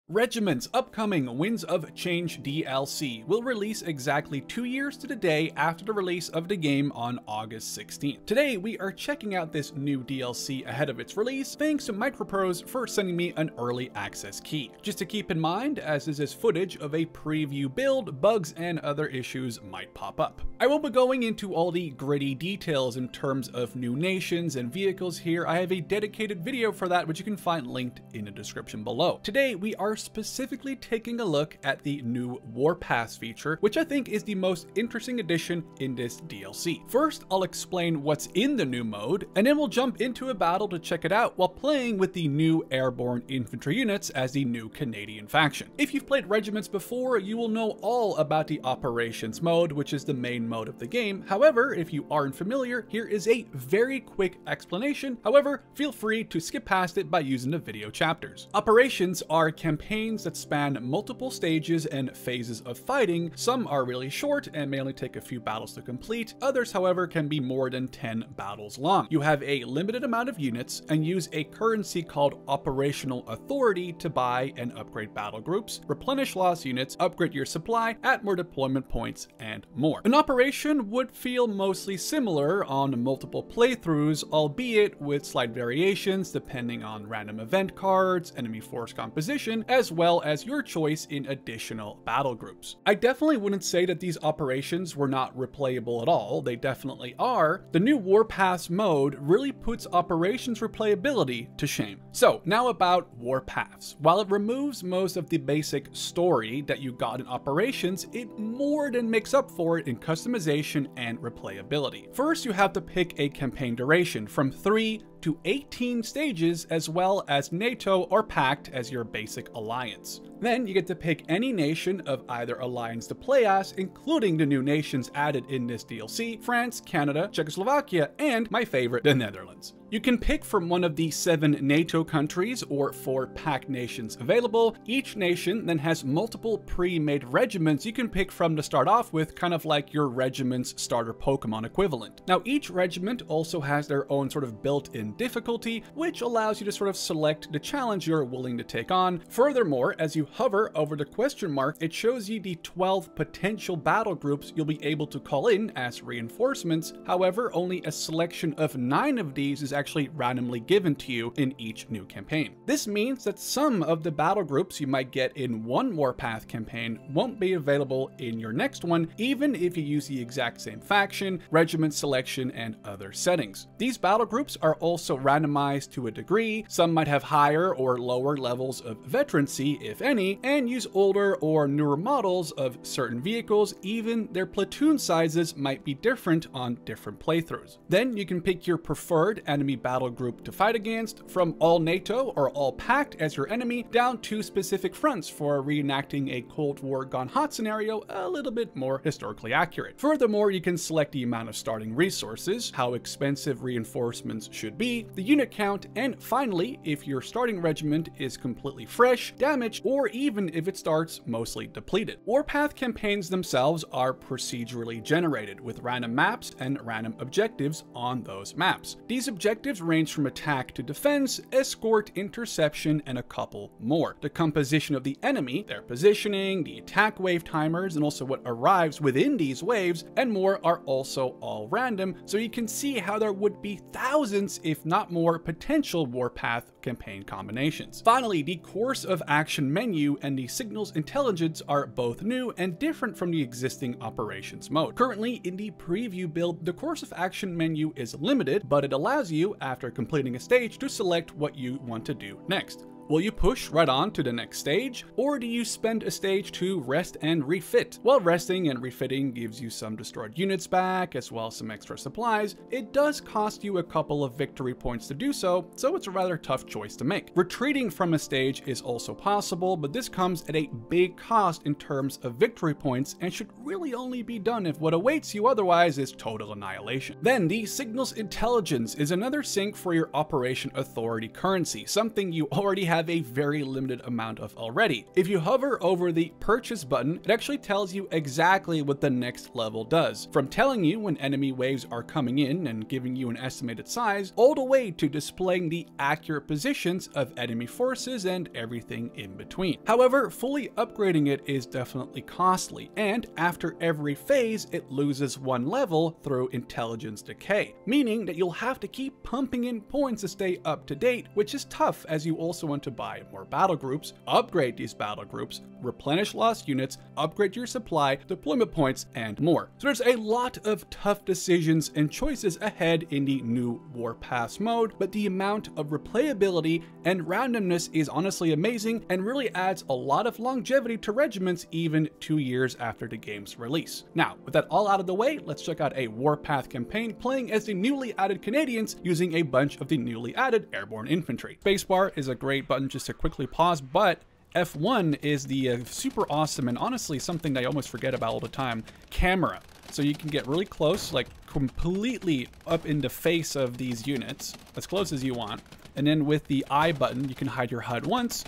Regiments' upcoming Winds of Change DLC will release exactly 2 years to the day after the release of the game on August 16th. Today, we are checking out this new DLC ahead of its release, thanks to Microprose for sending me an early access key. Just to keep in mind, as this is footage of a preview build, bugs and other issues might pop up. I won't be going into all the gritty details in terms of new nations and vehicles here. I have a dedicated video for that, which you can find linked in the description below. Today, we are specifically taking a look at the new Warpath feature, which I think is the most interesting addition in this DLC. First, I'll explain what's in the new mode, and then we'll jump into a battle to check it out while playing with the new airborne infantry units as the new Canadian faction. If you've played Regiments before, you will know all about the operations mode, which is the main mode of the game. However, if you aren't familiar, here is a very quick explanation. However, feel free to skip past it by using the video chapters. Operations are campaigns that span multiple stages and phases of fighting. Some are really short and may only take a few battles to complete. Others, however, can be more than 10 battles long. You have a limited amount of units and use a currency called operational authority to buy and upgrade battle groups, replenish lost units, upgrade your supply, add more deployment points, and more. An operation would feel mostly similar on multiple playthroughs, albeit with slight variations depending on random event cards, enemy force composition, as well as your choice in additional battle groups. I definitely wouldn't say that these operations were not replayable at all. They definitely are. The new Warpath mode really puts operations replayability to shame. So now about Warpaths. While it removes most of the basic story that you got in operations, it more than makes up for it in customization and replayability. First, you have to pick a campaign duration from 3 to 18 stages, as well as NATO or Pact as your basic alliance. Then you get to pick any nation of either alliance to play as, including the new nations added in this DLC: France, Canada, Czechoslovakia, and my favorite, the Netherlands. You can pick from one of the 7 NATO countries or 4 Pact nations available. Each nation then has multiple pre-made regiments you can pick from to start off with, kind of like your Regiments starter Pokemon equivalent. Now, each regiment also has their own sort of built-in difficulty, which allows you to sort of select the challenge you're willing to take on. Furthermore, as you hover over the question mark, it shows you the 12 potential battle groups you'll be able to call in as reinforcements. However, only a selection of 9 of these is actually randomly given to you in each new campaign. This means that some of the battle groups you might get in one Warpath campaign won't be available in your next one, even if you use the exact same faction, regiment selection, and other settings. These battle groups are also randomized to a degree. Some might have higher or lower levels of veterancy, if any, and use older or newer models of certain vehicles. Even their platoon sizes might be different on different playthroughs. Then you can pick your preferred enemy battle group to fight against, from all NATO or all Pact as your enemy, down to specific fronts for reenacting a Cold War gone hot scenario a little bit more historically accurate. Furthermore, you can select the amount of starting resources, how expensive reinforcements should be, the unit count, and finally, if your starting regiment is completely fresh, damaged, or even if it starts mostly depleted. Warpath campaigns themselves are procedurally generated with random maps and random objectives on those maps. These objectives range from attack to defense, escort, interception, and a couple more. The composition of the enemy, their positioning, the attack wave timers, and also what arrives within these waves, and more are also all random, so you can see how there would be thousands, if not more, potential Warpath campaign combinations. Finally, the course of action menu and the signals intelligence are both new and different from the existing operations mode. Currently, in the preview build, the course of action menu is limited, but it allows you, after completing a stage, to select what you want to do next. Will you push right on to the next stage, or do you spend a stage to rest and refit? While resting and refitting gives you some destroyed units back, as well as some extra supplies, it does cost you a couple of victory points to do so, so it's a rather tough choice to make. Retreating from a stage is also possible, but this comes at a big cost in terms of victory points and should really only be done if what awaits you otherwise is total annihilation. Then the Signals Intelligence is another sync for your Operation Authority currency, something you already have have a very limited amount of already. If you hover over the purchase button, it actually tells you exactly what the next level does, from telling you when enemy waves are coming in and giving you an estimated size, all the way to displaying the accurate positions of enemy forces and everything in between. However, fully upgrading it is definitely costly, and after every phase, it loses one level through intelligence decay, meaning that you'll have to keep pumping in points to stay up to date, which is tough as you also want to buy more battle groups, upgrade these battle groups, replenish lost units, upgrade your supply, deployment points, and more. So there's a lot of tough decisions and choices ahead in the new Warpath mode, but the amount of replayability and randomness is honestly amazing and really adds a lot of longevity to Regiments even 2 years after the game's release. Now, with that all out of the way, let's check out a Warpath campaign playing as the newly added Canadians using a bunch of the newly added airborne infantry. Spacebar is a great button just to quickly pause, but F1 is the super awesome and honestly something that I almost forget about all the time, camera. So you can get really close, like completely up in the face of these units, as close as you want. And then with the I button, you can hide your HUD once,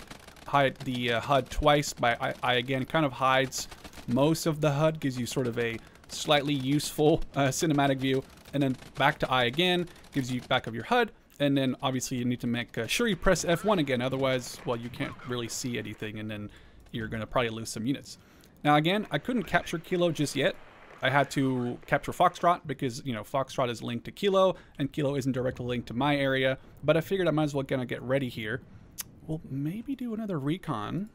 hide the HUD twice by I again, kind of hides most of the HUD, gives you sort of a slightly useful cinematic view. And then back to I again, gives you back of your HUD. And then obviously you need to make sure you press F1 again, otherwise, well, you can't really see anything and then you're gonna probably lose some units. Now again, I couldn't capture Kilo just yet. I had to capture Foxtrot because, you know, Foxtrot is linked to Kilo and Kilo isn't directly linked to my area, but I figured I might as well gonna get ready here. We'll maybe do another recon.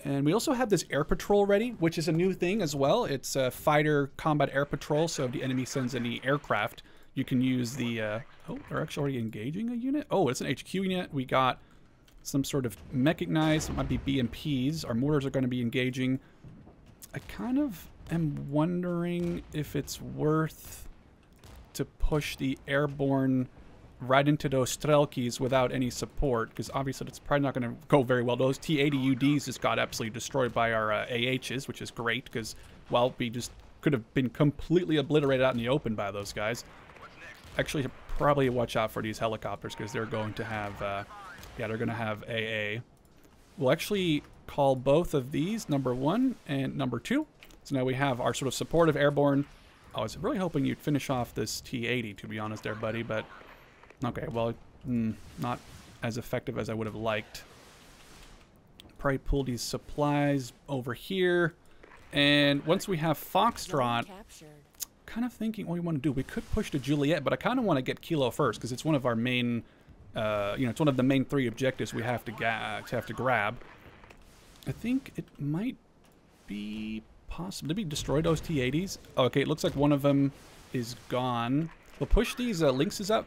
And we also have this air patrol ready, which is a new thing as well. It's a fighter combat air patrol, so if the enemy sends any aircraft, you can use the, oh, they're actually already engaging a unit? Oh, it's an HQ unit. We got some sort of mechanized, it might be BMPs. Our mortars are going to be engaging. I kind of am wondering if it's worth to push the airborne right into those Strelkis without any support, because obviously that's probably not going to go very well. Those T-80 UDs just got absolutely destroyed by our AHs, which is great, because, well, we just could have been completely obliterated out in the open by those guys. Actually, probably watch out for these helicopters because they're going to have, yeah, they're going to have AA. We'll actually call both of these number 1 and number 2. So now we have our sort of supportive airborne. I was really hoping you'd finish off this T-80, to be honest there, buddy, but okay, well, not as effective as I would have liked. Probably pull these supplies over here. And once we have Foxtrot, kind of thinking what we want to do. We could push to Juliet, but I kind of want to get Kilo first because it's one of our main, you know, it's one of the main 3 objectives we have to grab. I think it might be possible. Did we destroy those T-80s? Oh, okay, it looks like one of them is gone. We'll push these Lynxes up,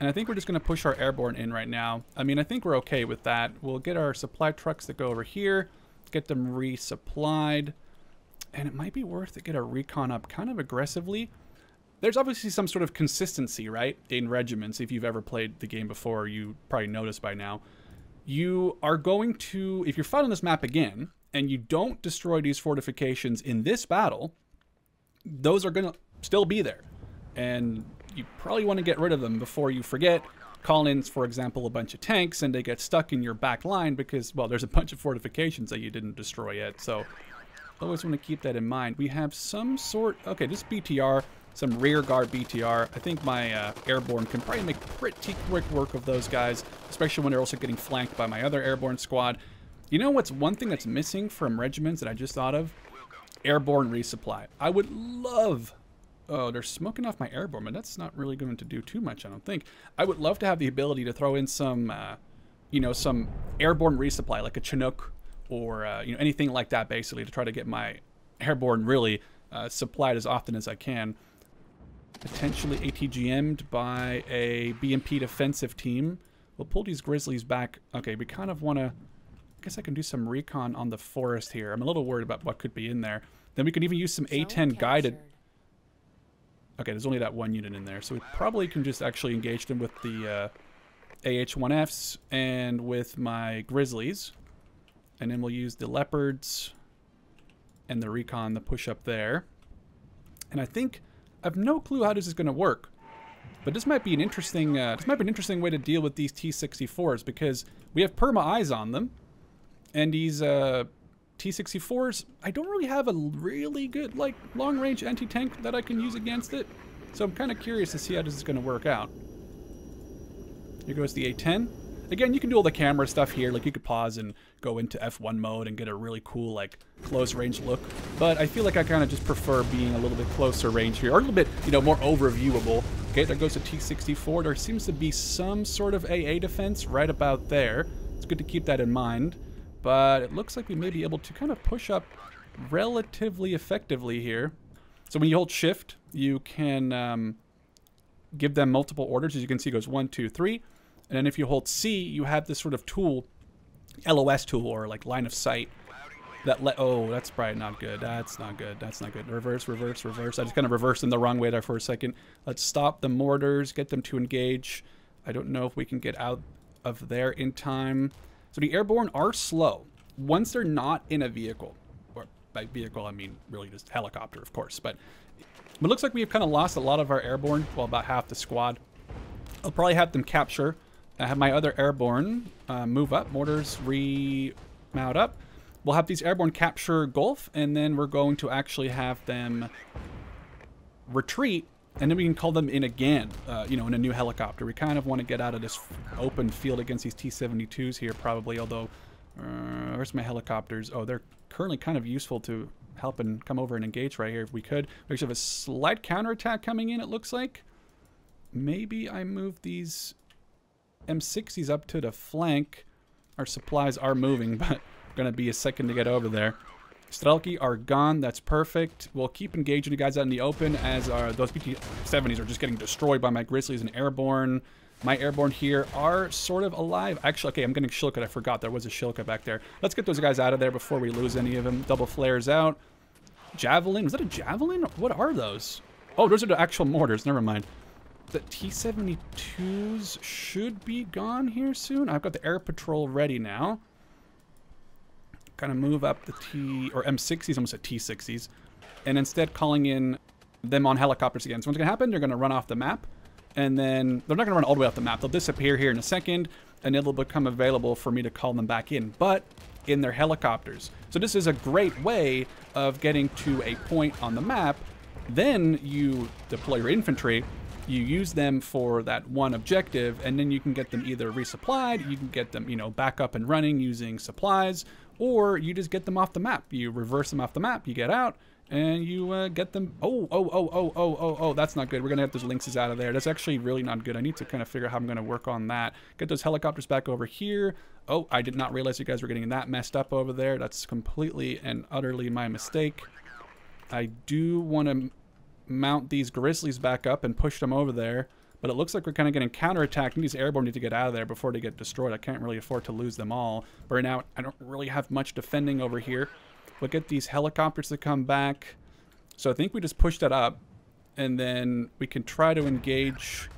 and I think we're just going to push our airborne in right now. I mean, I think we're okay with that. We'll get our supply trucks that go over here, get them resupplied. And it might be worth to get a recon up kind of aggressively. There's obviously some sort of consistency, right, in Regiments. If you've ever played the game before, you probably noticed by now. You are going to, if you're fighting this map again, and you don't destroy these fortifications in this battle, those are going to still be there. And you probably want to get rid of them before you forget. Call in, for example, a bunch of tanks, and they get stuck in your back line because, well, there's a bunch of fortifications that you didn't destroy yet, so always want to keep that in mind. We have some sort, okay, this BTR, some rear guard BTR. I think my airborne can probably make pretty quick work of those guys, especially when they're also getting flanked by my other airborne squad. You know what's one thing that's missing from Regiments that I just thought of? Airborne resupply. I would love, oh, they're smoking off my airborne, but that's not really going to do too much, I don't think. I would love to have the ability to throw in some, you know, some airborne resupply, like a Chinook, or you know, anything like that, basically, to try to get my airborne really supplied as often as I can. Potentially ATGM'd by a BMP defensive team. We'll pull these Grizzlies back. Okay, we kind of want to, I guess I can do some recon on the forest here. I'm a little worried about what could be in there. Then we could even use some A-10 guided. Okay, there's only that one unit in there, so we probably can just actually engage them with the AH-1Fs and with my Grizzlies. And then we'll use the Leopards and the recon, the push up there. And I think I have no clue how this is going to work. But this might be an interesting way to deal with these T-64s, because we have perma eyes on them, and these T-64s, I don't really have a really good like long-range anti-tank that I can use against it. So I'm kind of curious to see how this is going to work out. Here goes the A-10. Again, you can do all the camera stuff here. Like, you could pause and go into F1 mode and get a really cool, like, close-range look. But I feel like I kind of just prefer being a little bit closer range here, or a little bit, you know, more overviewable. Okay, there goes the T-64. There seems to be some sort of AA defense right about there. It's good to keep that in mind. But it looks like we may be able to kind of push up relatively effectively here. So when you hold Shift, you can give them multiple orders. As you can see, it goes 1, 2, 3. And then if you hold C, you have this sort of tool, LOS tool, or like line of sight, that oh, that's probably not good. That's not good. That's not good. Reverse, reverse, reverse. I just kind of reversed in the wrong way there for a second. Let's stop the mortars, get them to engage. I don't know if we can get out of there in time. So the airborne are slow once they're not in a vehicle. Or by vehicle, I mean really just helicopter, of course. But it looks like we've kind of lost a lot of our airborne, well, about half the squad. I'll probably have them capture. I have my other airborne move up, mortars remount up. We'll have these airborne capture Gulf, and then we're going to actually have them retreat, and then we can call them in again, you know, in a new helicopter. We kind of want to get out of this open field against these T-72s here, probably, although, where's my helicopters? Oh, they're currently kind of useful to help and come over and engage right here if we could. We actually have a slight counterattack coming in, it looks like. Maybe I move these M60s up to the flank. Our supplies are moving, but gonna be a second to get over there. Strelki are gone. That's perfect. We'll keep engaging you guys out in the open as those PT-70s are just getting destroyed by my Grizzlies and airborne. My airborne here are sort of alive. Actually, okay, I'm getting Shilka. I forgot there was a Shilka back there. Let's get those guys out of there before we lose any of them. Double flares out. Javelin. Was that a javelin? What are those? Oh, those are the actual mortars. Never mind. The T-72s should be gone here soon. I've got the air patrol ready now. Kind of move up the M60s, almost at T-60s, and instead calling in them on helicopters again. So what's going to happen, they're going to run off the map, and then they're not going to run all the way off the map. They'll disappear here in a second, and it'll become available for me to call them back in, but in their helicopters. So this is a great way of getting to a point on the map. Then you deploy your infantry, you use them for that one objective, and then you can get them either resupplied, you can get them, you know, back up and running using supplies, or you just get them off the map. You reverse them off the map, you get out, and you get them. Oh, that's not good. We're going to have those Lynxes out of there. That's actually really not good. I need to kind of figure out how I'm going to work on that. Get those helicopters back over here. Oh, I did not realize you guys were getting that messed up over there. That's completely and utterly my mistake. I do want to mount these Grizzlies back up and push them over there, but it looks like we're kind of getting counterattacked, and these airborne need to get out of there before they get destroyed. I can't really afford to lose them all. But right now, I don't really have much defending over here. We'll get these helicopters to come back. So I think we just push that up, and then we can try to engage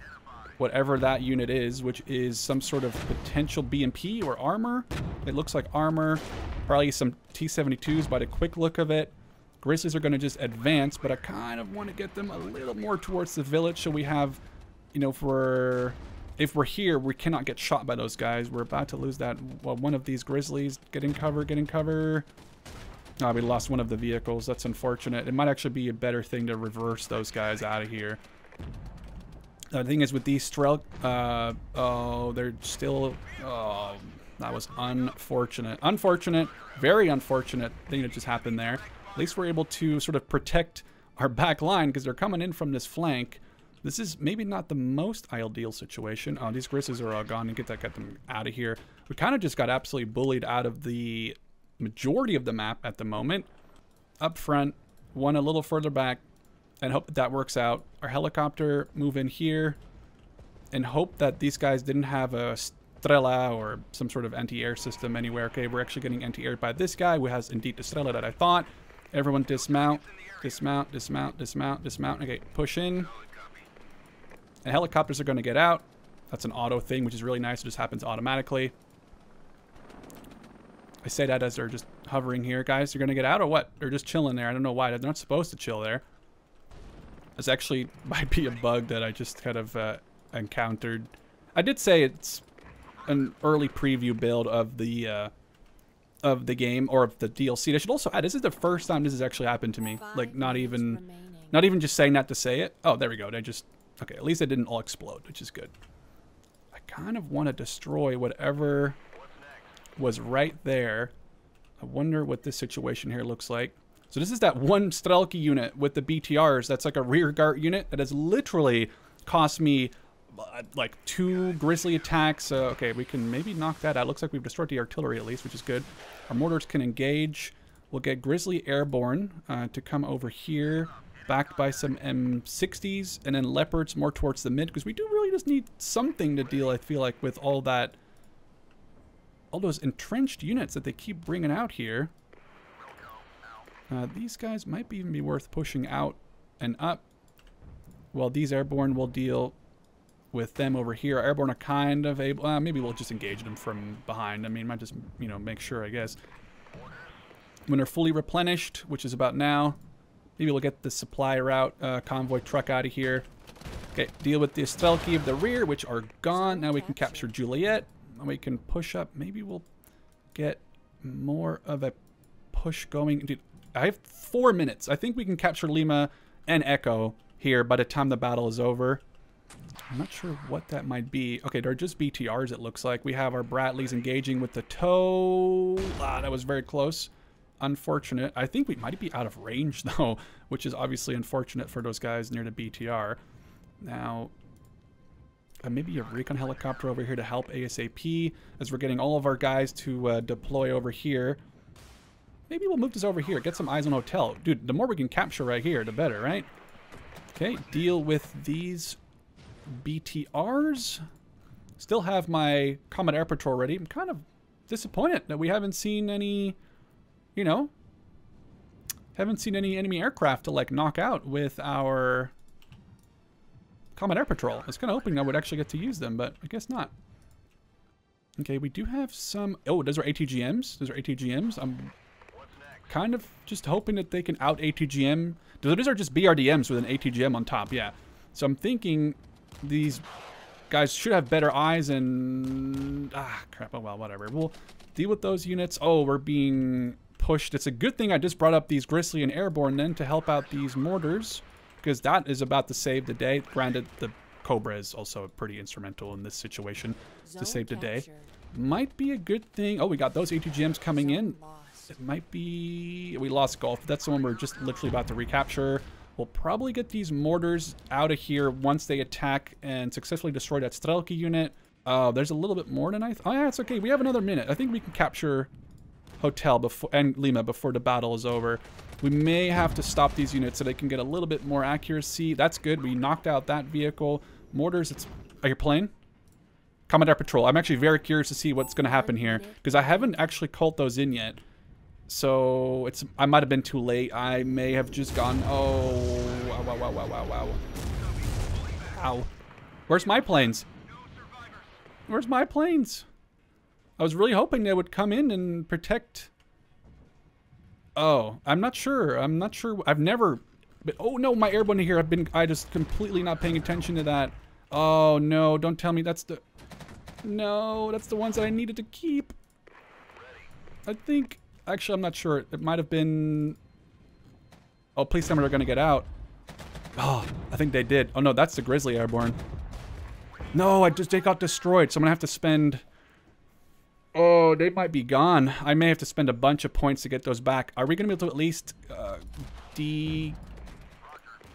whatever that unit is, which is some sort of potential BMP or armor. It looks like armor, probably some T-72s by the quick look of it. Grizzlies are going to just advance, but I kind of want to get them a little more towards the village, so we have, you know, if we're here, we cannot get shot by those guys. We're about to lose that. Well, one of these Grizzlies. Getting cover. Oh, we lost one of the vehicles. That's unfortunate. It might actually be a better thing to reverse those guys out of here. The thing is with these oh, they're still, oh, that was unfortunate. Very unfortunate thing that just happened there. At least we're able to sort of protect our back line because they're coming in from this flank. This is maybe not the most ideal situation. Oh, these Grizzlies are all gone, and get them out of here. We kind of just got absolutely bullied out of the majority of the map at the moment. Up front, one a little further back, and hope that works out. Our helicopter move in here, and hope that these guys didn't have a Strela or some sort of anti-air system anywhere. Okay, we're actually getting anti-air by this guy who has indeed the Strela that I thought. Everyone dismount. Okay, push in. And helicopters are going to get out. That's an auto thing, which is really nice. It just happens automatically. I say that as they're just hovering here. Guys, you're going to get out or what? They're just chilling there. I don't know why. They're not supposed to chill there. This actually might be a bug that I just kind of encountered. I did say it's an early preview build of the game, or of the DLC. I should also add, this is the first time this has actually happened to me. Like, not even just saying that to say it. Oh, there we go. Okay, at least it didn't all explode, which is good. I kind of want to destroy whatever was right there. I wonder what this situation here looks like. So this is that one Strelki unit with the BTRs. That's like a rear guard unit that has literally cost me like 2 Grizzly attacks. Okay, we can maybe knock that out. Looks like we've destroyed the artillery at least, which is good. Our mortars can engage. We'll get Grizzly Airborne to come over here, backed by some M60s, and then Leopards more towards the mid, because we do really just need something to deal, I feel like, with all those entrenched units that they keep bringing out here. These guys might even be worth pushing out and up. Well, these Airborne will deal with them over here. Airborne are kind of able... maybe we'll just engage them from behind. I mean, might just, you know, make sure, I guess. When they're fully replenished, which is about now, maybe we'll get the supply route convoy truck out of here. Okay, deal with the Strelki of the rear, which are gone. Now we can capture Juliet. And we can push up. Maybe we'll get more of a push going. Dude, I have 4 minutes. I think we can capture Lima and Echo here by the time the battle is over. I'm not sure what that might be. Okay, they're just BTRs, it looks like. We have our Bradleys engaging with the tow. That was very close. Unfortunate. I think we might be out of range, though, which is obviously unfortunate for those guys near the BTR. Now, maybe a recon helicopter over here to help ASAP as we're getting all of our guys to deploy over here. Maybe we'll move this over here. Get some eyes on hotel. Dude, the more we can capture right here, the better, right? Okay, deal with these BTRs. Still have my Combat Air Patrol ready. I'm kind of disappointed that we haven't seen any, you know, haven't seen any enemy aircraft to like knock out with our Combat Air Patrol. I was kind of hoping I would actually get to use them, but I guess not. Okay, we do have some... Oh, those are ATGMs. Those are ATGMs. I'm kind of just hoping that they can out ATGM. Those are just BRDMs with an ATGM on top, yeah. So I'm thinking these guys should have better eyes and... crap. Oh, well, whatever. We'll deal with those units. Oh, we're being pushed. It's a good thing I just brought up these Grizzly and Airborne then to help out these mortars, because that is about to save the day. Granted, the Cobra is also pretty instrumental in this situation to save the day. Might be a good thing. Oh, we got those ATGMs coming in. It might be... We lost Gulf. That's the one we're just literally about to recapture. We'll probably get these mortars out of here once they attack and successfully destroy that Strelki unit. There's a little bit more than I... Oh, yeah, it's okay. We have another minute. I think we can capture Hotel before and Lima before the battle is over. We may have to stop these units so they can get a little bit more accuracy. That's good. We knocked out that vehicle. Mortars, it's... Are you playing? Combat Air Patrol. I'm actually very curious to see what's going to happen here, because I haven't actually called those in yet. So it's... I might have been too late. I may have just gone... Oh... Wow. Ow. Where's my planes? Where's my planes? I was really hoping they would come in and protect... Oh, I'm not sure. I'm not sure. I've never... But, oh no, my airborne here. I just completely not paying attention to that. Oh no, don't tell me that's the... No, that's the ones that I needed to keep. I think... Actually, I'm not sure. It might have been... Oh, please tell me they're going to get out. Oh, I think they did. Oh no, that's the Grizzly Airborne. No, they got destroyed, so I'm going to have to spend... Oh, they might be gone. I may have to spend a bunch of points to get those back. Are we going to be able to at least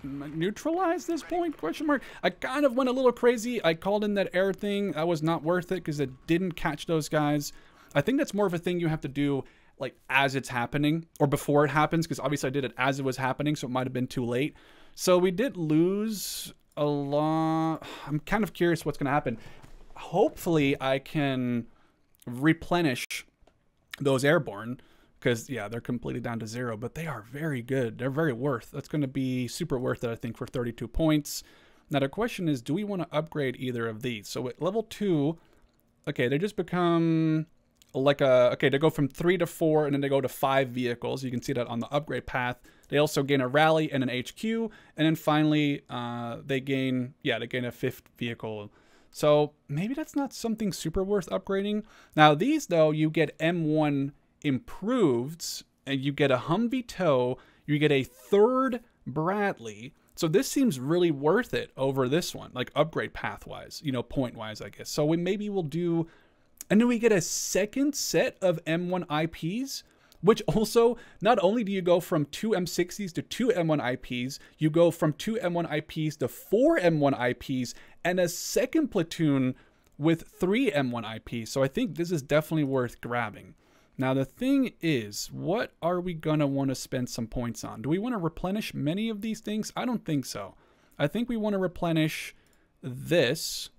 neutralize this point? Question mark. I kind of went a little crazy. I called in that air thing. That was not worth it because it didn't catch those guys. I think that's more of a thing you have to do like as it's happening or before it happens, because obviously I did it as it was happening, so it might have been too late. So we did lose a lot. I'm kind of curious what's going to happen. Hopefully I can replenish those airborne, because yeah, they're completely down to 0, but they are very good. They're very worth. That's going to be super worth it, I think, for 32 points. Now the question is, do we want to upgrade either of these? So at level 2, okay, they just become like a, okay, they go from 3 to 4 and then they go to 5 vehicles. You can see that on the upgrade path. They also gain a rally and an HQ. And then finally, they gain a 5th vehicle. So maybe that's not something super worth upgrading. Now these though, you get M1 improved and you get a Humvee tow, you get a 3rd Bradley. So this seems really worth it over this one, like upgrade path-wise, you know, point-wise, I guess. So maybe we'll do, and then we get a 2nd set of M1 IPs, which also, not only do you go from 2 M60s to 2 M1 IPs, you go from 2 M1 IPs to 4 M1 IPs, and a 2nd platoon with 3 M1 IPs. So I think this is definitely worth grabbing. Now the thing is, what are we gonna want to spend some points on? Do we want to replenish many of these things? I don't think so. I think we want to replenish this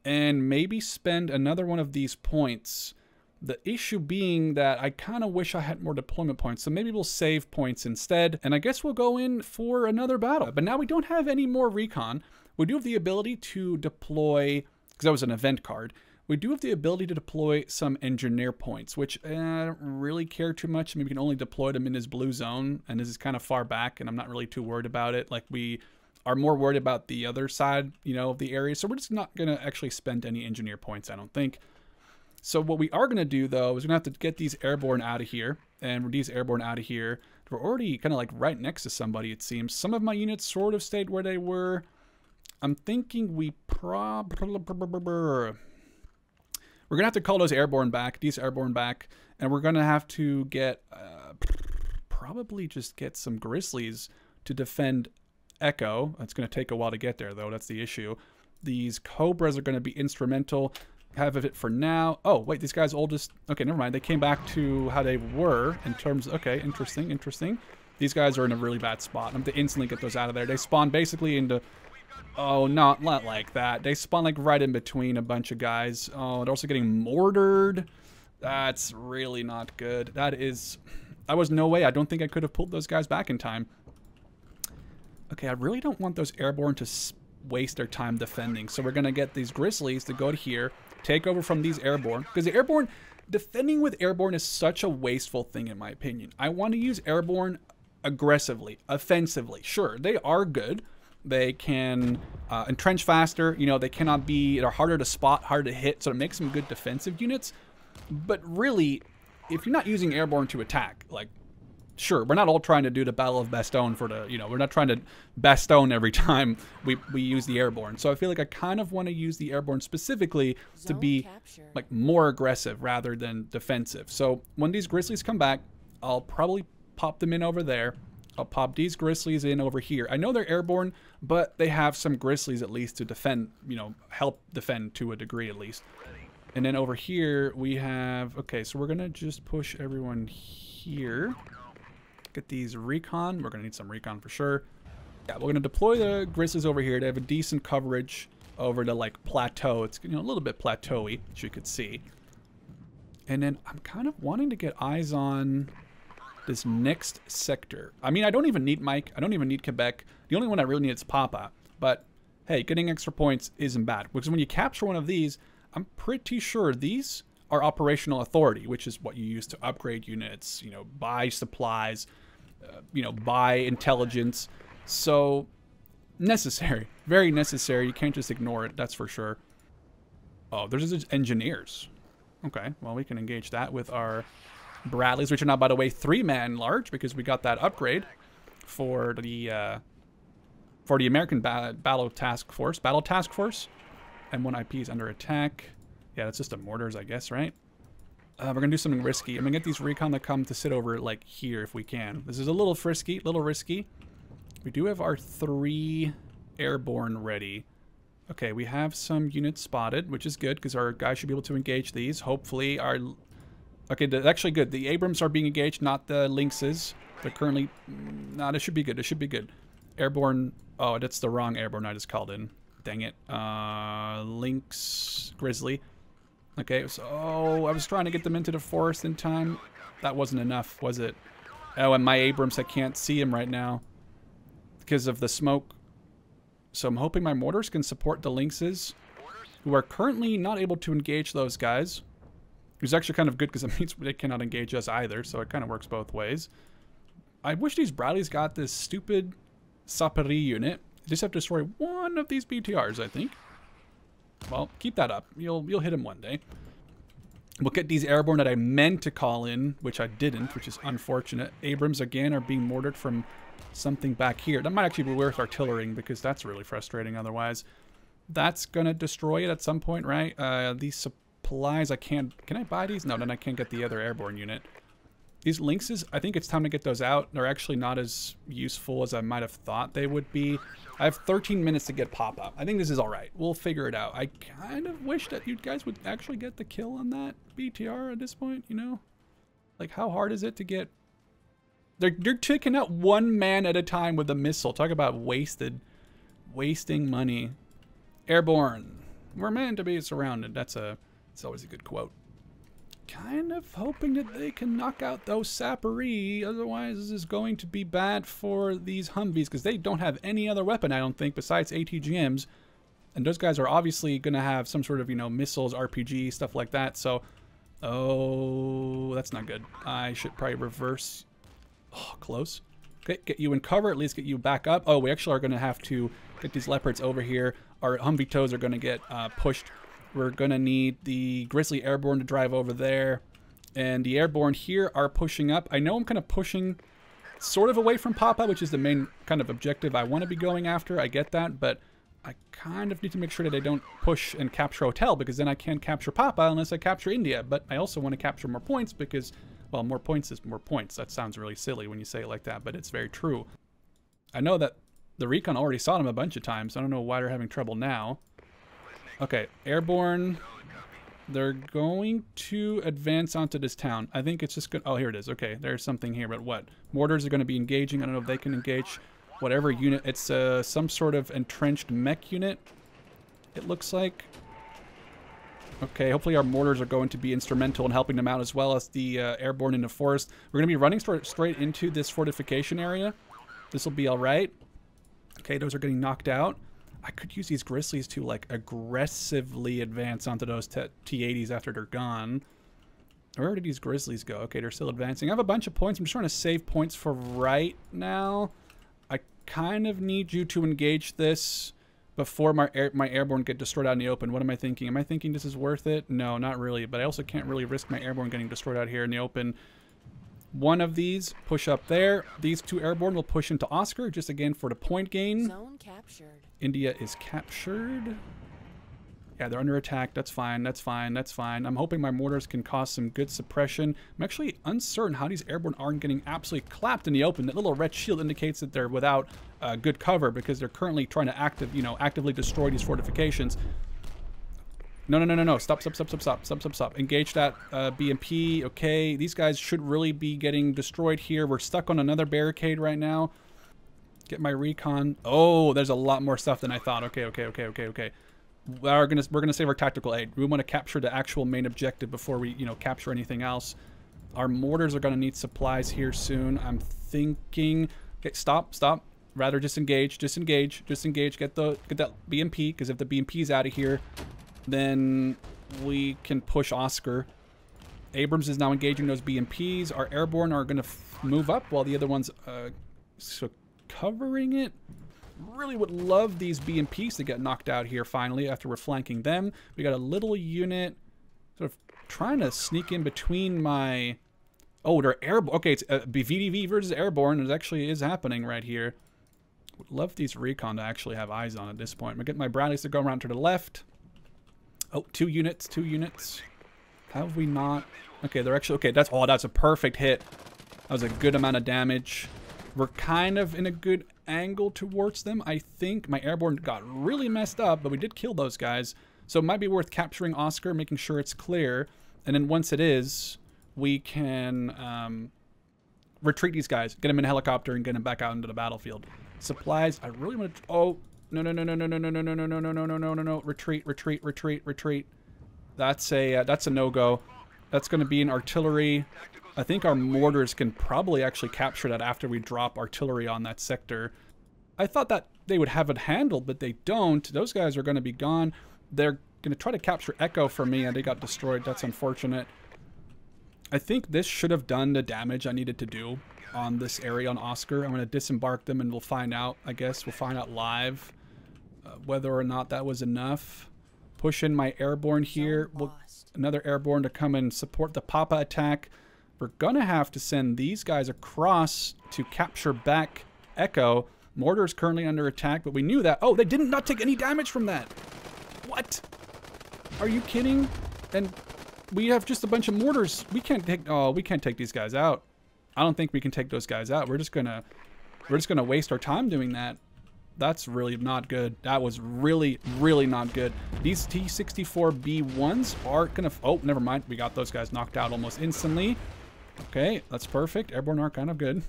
and maybe spend another one of these points. The issue being that I kind of wish I had more deployment points, so maybe we'll save points instead, and I guess we'll go in for another battle. But now we don't have any more recon. We do have the ability to deploy, because that was an event card, we do have the ability to deploy some engineer points, which I don't really care too much. Maybe we can only deploy them in this blue zone, and this is kind of far back, and I'm not really too worried about it. Like, we are more worried about the other side, you know, of the area, so we're just not going to actually spend any engineer points, I don't think. So what we are going to do, though, is we're going to have to get these airborne out of here, and with these airborne out of here, we're already kind of like right next to somebody, it seems. Some of my units sort of stayed where they were. I'm thinking we we're going to have to call those airborne back, these airborne back, and we're going to have to get, probably just get some Grizzlies to defend Echo. It's going to take a while to get there, though. That's the issue. These Cobras are going to be instrumental. Have it for now. Oh, wait, these guys all just, okay, never mind. They came back to how they were in terms, okay, interesting, interesting. These guys are in a really bad spot. I'm going to instantly get those out of there. They spawn basically into, oh, not like that. They spawn like right in between a bunch of guys. Oh, they're also getting mortared. That's really not good. That was no way. I don't think I could have pulled those guys back in time. Okay, I really don't want those airborne to waste their time defending. So we're going to get these Grizzlies to go to here, take over from these airborne, because the airborne, defending with airborne is such a wasteful thing in my opinion. I want to use airborne aggressively, offensively. Sure, they are good. They can entrench faster. You know, they cannot be, they're harder to spot, harder to hit, so it makes them good defensive units. But really, if you're not using airborne to attack, like, sure, we're not all trying to do the Battle of Bastogne for the, you know, we're not trying to Bastogne every time we use the airborne. So I feel like I kind of want to use the airborne specifically to be like more aggressive rather than defensive. So when these Grizzlies come back, I'll probably pop them in over there. I'll pop these Grizzlies in over here. I know they're airborne, but they have some Grizzlies at least to defend, you know, help defend to a degree at least. And then over here we have, okay, so we're going to just push everyone here. Get these recon. We're going to need some recon for sure. Yeah, we're going to deploy the Grizzlies over here. They have a decent coverage over the, like, plateau. It's, you know, a little bit plateau-y, as you could see. And then I'm kind of wanting to get eyes on this next sector. I mean, I don't even need Mike. I don't even need Quebec. The only one I really need is Papa. But, hey, getting extra points isn't bad. Because when you capture one of these, I'm pretty sure these are operational authority, which is what you use to upgrade units, you know, buy supplies, you know, buy intelligence. So necessary, very necessary. You can't just ignore it, that's for sure. Oh, there's just engineers. Okay, well, we can engage that with our Bradleys, which are now, by the way, 3-man large, because we got that upgrade for the American Battle Task Force. M1 IP is under attack. Yeah, that's just a mortars, I guess, right? We're going to do something risky. I'm going to get these recon that come to sit over, like, here if we can. This is a little frisky, little risky. We do have our 3 airborne ready. Okay, we have some units spotted, which is good, because our guys should be able to engage these. Hopefully our... Okay, that's actually good. The Abrams are being engaged, not the Lynxes. They're currently... No, this should be good. This should be good. Airborne... Oh, that's the wrong airborne I just called in. Dang it. Lynx... Grizzly. Okay, so... Oh, I was trying to get them into the forest in time. That wasn't enough, was it? Oh, and my Abrams, I can't see him right now because of the smoke. So I'm hoping my mortars can support the Lynxes, who are currently not able to engage those guys. Which is actually kind of good because it means they cannot engage us either, so it kind of works both ways. I wish these Bradleys got this stupid Saperi unit. You just have to destroy one of these BTRs, I think. Well, keep that up. You'll hit them one day. We'll get these airborne that I meant to call in, which I didn't, which is unfortunate. Abrams, again, are being mortared from something back here. That might actually be worth artillerying because that's really frustrating otherwise. That's going to destroy it at some point, right? These supplies, I can't... Can I buy these? No, then I can't get the other airborne unit. These Lynxes, I think it's time to get those out. They're actually not as useful as I might have thought they would be. I have 13 minutes to get pop-up. I think this is all right. We'll figure it out. I kind of wish that you guys would actually get the kill on that BTR at this point, you know? Like, how hard is it to get... They're taking out one man at a time with a missile. Talk about wasting money. Airborne. We're meant to be surrounded. It's always a good quote. Kind of hoping that they can knock out those Saperi, otherwise this is going to be bad for these Humvees, because they don't have any other weapon, I don't think, besides ATGMs. And those guys are obviously going to have some sort of, you know, missiles, RPG, stuff like that, so... Oh, that's not good. I should probably reverse... Oh, close. Okay, get you in cover, at least get you back up. Oh, we actually are going to have to get these Leopards over here. Our Humvee toes are going to get pushed. We're going to need the Grizzly Airborne to drive over there. And the Airborne here are pushing up. I know I'm kind of pushing sort of away from Papa, which is the main kind of objective I want to be going after. I get that, but I kind of need to make sure that I don't push and capture Hotel, because then I can't capture Papa unless I capture India. But I also want to capture more points because, well, more points is more points. That sounds really silly when you say it like that, but it's very true. I know that the Recon already saw them a bunch of times. I don't know why they're having trouble now. Okay, Airborne, they're going to advance onto this town. I think it's just good. Oh, here it is. Okay, there's something here, but what? Mortars are going to be engaging. I don't know if they can engage whatever unit. It's some sort of entrenched mech unit, it looks like. Okay, hopefully our mortars are going to be instrumental in helping them out, as well as the Airborne in the forest. We're going to be running straight into this fortification area. This will be all right. Okay, those are getting knocked out. I could use these Grizzlies to, like, aggressively advance onto those T-80s after they're gone. Where did these Grizzlies go? Okay, they're still advancing. I have a bunch of points. I'm just trying to save points for right now. I kind of need you to engage this before my Airborne get destroyed out in the open. What am I thinking? Am I thinking this is worth it? No, not really. But I also can't really risk my Airborne getting destroyed out here in the open. One of these push up there. These two Airborne will push into Oscar, just again for the point gain. Zone captured. India is captured. Yeah, they're under attack. That's fine. That's fine. That's fine. I'm hoping my mortars can cause some good suppression. I'm actually uncertain how these Airborne aren't getting absolutely clapped in the open. That little red shield indicates that they're without good cover, because they're currently trying to actively destroy these fortifications. No. Stop. Engage that BMP. Okay, these guys should really be getting destroyed here. We're stuck on another barricade right now. Get my recon. Oh, there's a lot more stuff than I thought. Okay. We're gonna save our tactical aid. We want to capture the actual main objective before we, capture anything else. Our mortars are gonna need supplies here soon. I'm thinking. Okay, stop. Rather disengage. Get that BMP, because if the BMP's out of here, then we can push Oscar. Abrams is now engaging those BMPs. Our Airborne are going to move up while the other one's covering it. Really would love these BMPs to get knocked out here finally after we're flanking them. We got a little unit sort of trying to sneak in between my... Oh, they're airborne. Okay, it's VDV versus Airborne. It actually is happening right here. Would love these Recon to actually have eyes on at this point. I'm going to get my Bradleys to go around to the left. Oh, two units. Have we not? Okay, they're actually... Okay, that's a perfect hit. That was a good amount of damage. We're kind of in a good angle towards them, I think. My Airborne got really messed up, but we did kill those guys. So it might be worth capturing Oscar, making sure it's clear. And then once it is, we can retreat these guys. Get them in a helicopter and get them back out into the battlefield. Supplies, I really want to... Oh, no. Retreat. That's a no-go. That's going to be an artillery. I think our mortars can probably actually capture that after we drop artillery on that sector. I thought that they would have it handled, but they don't. Those guys are going to be gone. They're going to try to capture Echo for me, and they got destroyed. That's unfortunate. I think this should have done the damage I needed to do on this area on Oscar. I'm going to disembark them and we'll find out, I guess. We'll find out live whether or not that was enough. Push in my airborne here. Another airborne to come and support the Papa attack. We're going to have to send these guys across to capture back Echo. Mortar is currently under attack, but we knew that. Oh, they did not take any damage from that. What? Are you kidding? And we have just a bunch of mortars. We can't take, oh, we can't take these guys out. I don't think we can take those guys out. We're just gonna waste our time doing that. That's really not good. That was really, really not good. These T-64B1s are gonna, oh, never mind. We got those guys knocked out almost instantly. Okay, that's perfect. Airborne are kind of good.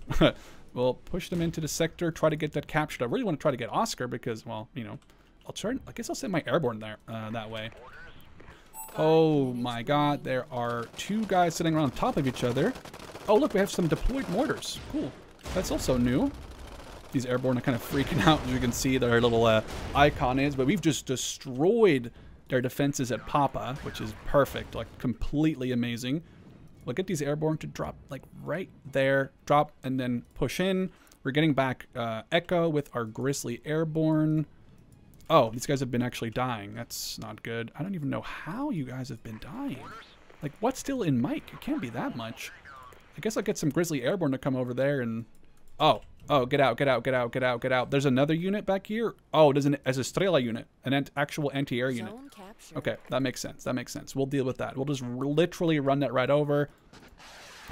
We'll push them into the sector, try to get that captured. I really want to try to get Oscar because, well, you know, I'll try, I guess I'll send my airborne there, that way. Oh my god, there are two guys sitting around on top of each other. Oh, look, we have some deployed mortars. Cool. That's also new. These airborne are kind of freaking out, as you can see their little icon is, but we've just destroyed their defenses at Papa, which is perfect, like completely amazing. We'll get these airborne to drop like right there, drop and then push in. We're getting back Echo with our Grizzly airborne. Oh, these guys have been actually dying. That's not good. I don't even know how you guys have been dying. Like, what's still in Mike? It can't be that much. I guess I'll get some Grizzly airborne to come over there and... Oh, get out, get out, get out, get out, get out. There's another unit back here. Oh, there's an Estrella unit, an actual anti-air unit. Okay, that makes sense. That makes sense. We'll deal with that. We'll just literally run that right over.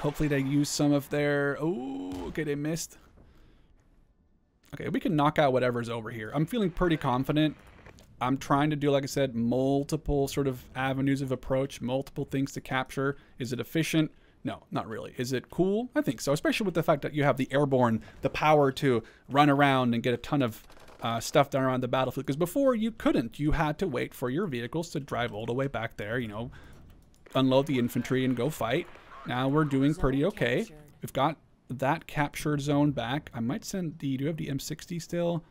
Hopefully they use some of their... Oh, okay, they missed. Okay, we can knock out whatever's over here. I'm feeling pretty confident. I'm trying to do, like I said, multiple sort of avenues of approach, multiple things to capture. Is it efficient? No, not really. Is it cool? I think so, especially with the fact that you have the airborne, the power to run around and get a ton of stuff done around the battlefield. Because before, you couldn't. You had to wait for your vehicles to drive all the way back there, you know, unload the infantry and go fight. Now we're doing pretty okay. We've got that captured zone back. I might send the... Do you have the M60 still?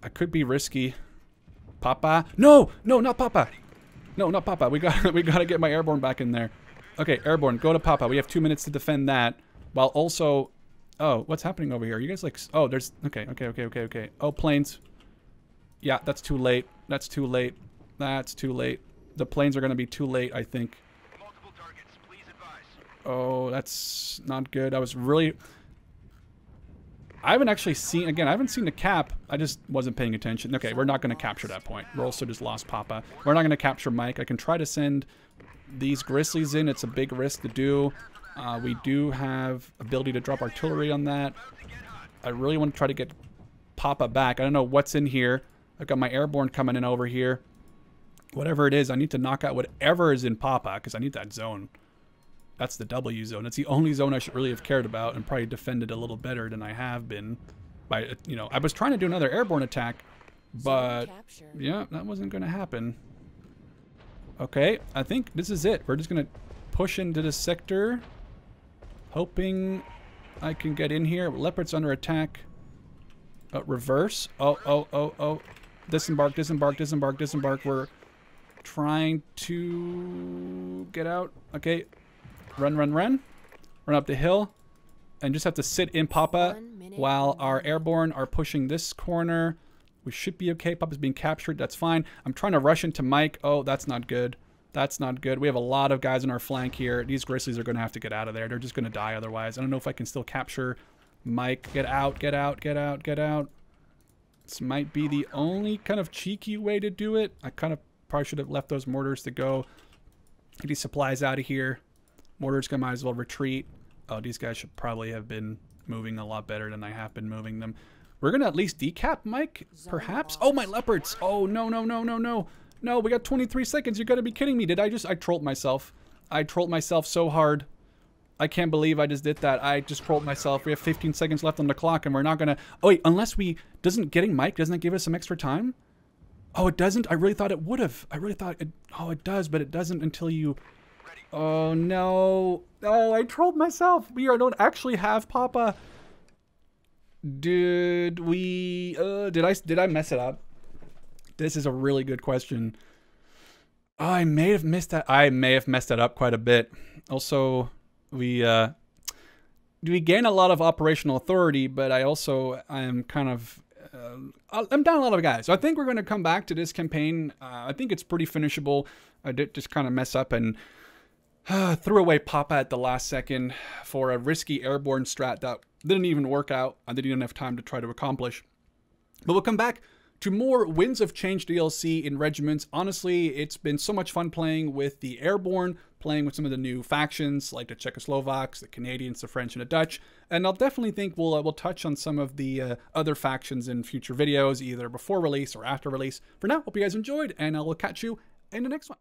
I could be risky. Papa? No! No, not Papa! No, not Papa. We gotta get my airborne back in there. Okay, airborne, go to Papa. We have 2 minutes to defend that. While also... Oh, what's happening over here? You guys like... Oh, there's... Okay. Oh, planes. Yeah, that's too late. That's too late. That's too late. The planes are gonna be too late, I think. Oh, that's not good. I was really... I haven't actually seen... Again, I haven't seen the cap. I just wasn't paying attention. Okay, we're not going to capture that point. We're also just lost Papa. We're not going to capture Mike. I can try to send these Grizzlies in. It's a big risk to do. We do have ability to drop artillery on that. I really want to try to get Papa back. I don't know what's in here. I've got my airborne coming in over here. Whatever it is, I need to knock out whatever is in Papa because I need that zone. That's the W zone. It's the only zone I should really have cared about and probably defended a little better than I have been. By, you know, I was trying to do another airborne attack, but yeah, that wasn't going to happen. Okay, I think this is it. We're just going to push into this sector, hoping I can get in here. Leopard's under attack. Reverse. Oh. Disembark, disembark, disembark, disembark. We're trying to get out. Okay. Run. Run up the hill. And just have to sit in Papa while our airborne are pushing this corner. We should be okay. Papa's being captured. That's fine. I'm trying to rush into Mike. Oh, that's not good. That's not good. We have a lot of guys on our flank here. These Grizzlies are going to have to get out of there. They're just going to die otherwise. I don't know if I can still capture Mike. Get out, get out, get out, get out. This might be the only kind of cheeky way to do it. I kind of probably should have left those mortars to go. Get these supplies out of here. Mortars might as well retreat. Oh, these guys should probably have been moving a lot better than I have been moving them. We're going to at least decap Mike, perhaps. Oh, my leopards. Oh, no. No, we got 23 seconds. You got to be kidding me. I trolled myself. I trolled myself so hard. I can't believe I just did that. I just trolled myself. We have 15 seconds left on the clock, and we're not going to... Oh, wait, unless we... Doesn't getting Mike, doesn't it give us some extra time? Oh, it doesn't? I really thought it would have. I really thought it... Oh, it does, but it doesn't until you... Oh, no. Oh, I trolled myself. We don't actually have Papa. Did we... Did I mess it up? This is a really good question. Oh, I may have missed that. I may have messed that up quite a bit. Also, we gain a lot of operational authority, but I am kind of I'm down a lot of guys. So I think we're going to come back to this campaign. I think it's pretty finishable. I did just kind of mess up and threw away Papa at the last second for a risky airborne strat that didn't even work out. I didn't even have time to try to accomplish. But we'll come back to more Winds of Change DLC in Regiments. Honestly, it's been so much fun playing with the Airborne, playing with some of the new factions like the Czechoslovaks, the Canadians, the French, and the Dutch. And I'll definitely think we'll touch on some of the other factions in future videos, either before release or after release. For now, hope you guys enjoyed, and I will catch you in the next one.